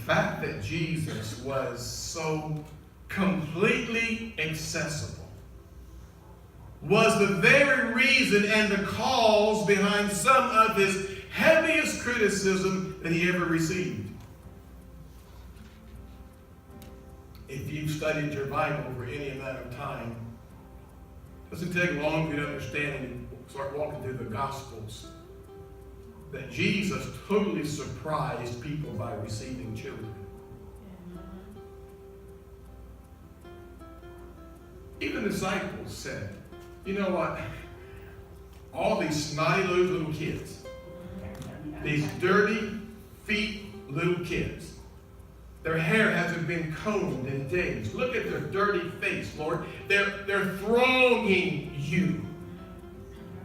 fact that Jesus was so completely accessible was the very reason and the cause behind some of his heaviest criticism that he ever received. If you've studied your Bible for any amount of time, it doesn't take long for you to understand and start walking through the Gospels that Jesus totally surprised people by receiving children. Even the disciples said, you know what? All these snotty little kids, these dirty feet little kids, their hair hasn't been combed in days. Look at their dirty face, Lord. They're thronging you.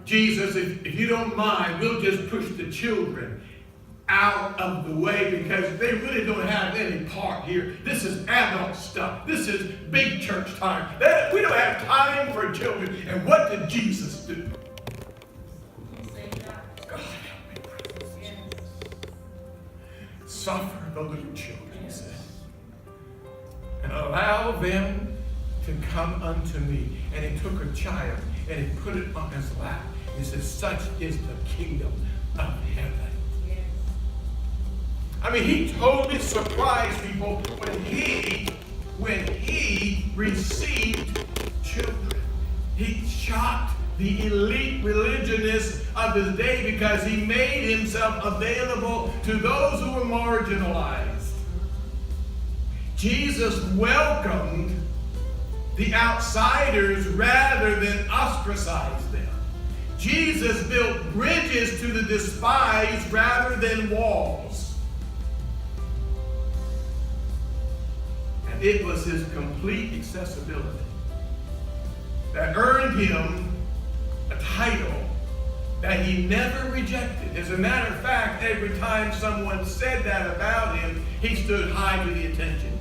Jesus, if you don't mind, we'll just push the children out of the way because they really don't have any part here. This is adult stuff. This is big church time. We don't have time for children. And what did Jesus do? God help me. Suffer the little children, he said, and allow them to come unto me. And he took a child and he put it on his lap. He said, such is the kingdom of heaven. I mean, he totally surprised people when he received children. He shocked the elite religionists of his day because he made himself available to those who were marginalized. Jesus welcomed the outsiders rather than ostracized them. Jesus built bridges to the despised rather than walls. And it was his complete accessibility that earned him a title that he never rejected. As a matter of fact, every time someone said that about him, he stood high to the attention,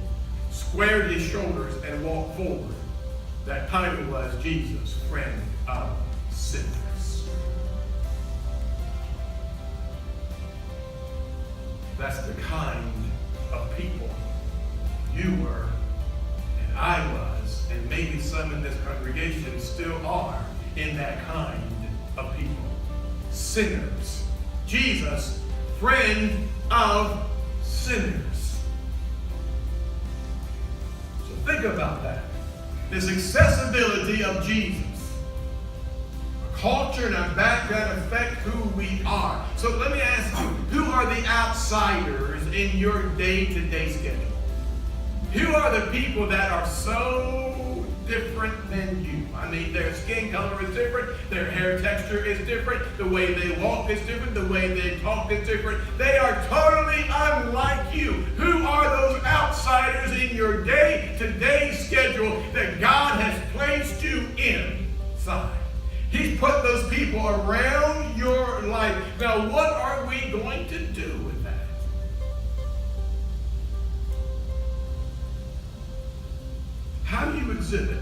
squared his shoulders, and walked forward. That title was Jesus, friend of sinners. That's the kind of people you were and I was, and maybe some in this congregation still are in that kind of people. Sinners. Jesus, friend of sinners. So think about that. This accessibility of Jesus. Culture and our background affect who we are. So let me ask you, who are the outsiders in your day-to-day schedule? Who are the people that are so different than you? I mean, their skin color is different, their hair texture is different, the way they walk is different, the way they talk is different. They are totally unlike you. Who are those outsiders in your day-to-day schedule that God has placed you inside? He's put those people around your life. Now, what are we going to do with that? How do you exhibit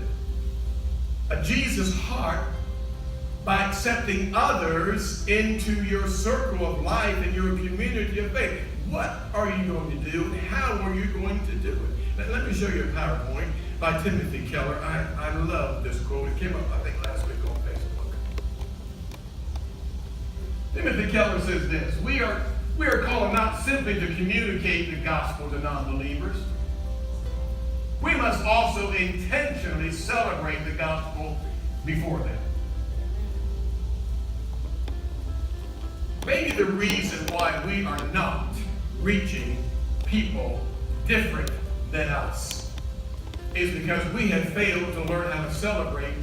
a Jesus heart by accepting others into your circle of life and your community of faith? What are you going to do and how are you going to do it? Now, let me show you a PowerPoint by Timothy Keller. I love this quote. It came up, I think, last week on Facebook. Timothy Keller says this: we are called not simply to communicate the gospel to non-believers. We must also intentionally celebrate the gospel before them. Maybe the reason why we are not reaching people different than us is because we have failed to learn how to celebrate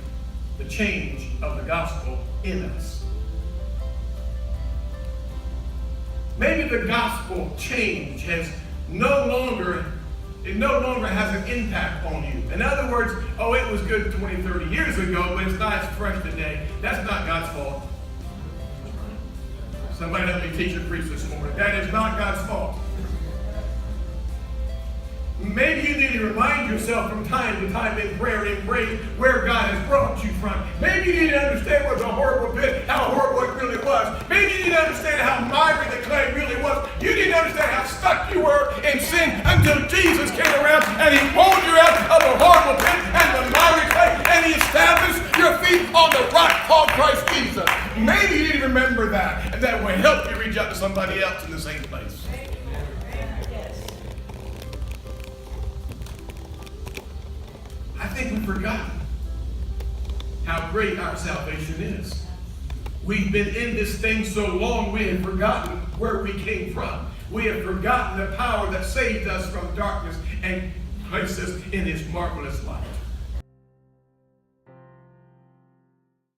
the change of the gospel in us. Maybe the gospel change has no longer has an impact on you. In other words, oh, it was good 20, 30 years ago, but it's not as fresh today. That's not God's fault. Somebody help me teach and preach this morning. That is not God's fault. Maybe you need to remind yourself from time to time in prayer and in praise where God has brought you from. Maybe you need to understand what a horrible pit, how horrible it really was. Maybe you need to understand how miry the clay really was. You need to understand how stuck you were in sin till Jesus came around and he pulled you out of the horrible pit and the miry clay, and he established your feet on the rock called Christ Jesus. Maybe you need to remember that, and that will help you reach out to somebody else in the same place. I think we've forgotten how great our salvation is. We've been in this thing so long, we have forgotten where we came from. We have forgotten the power that saved us from darkness and placed us in his marvelous light.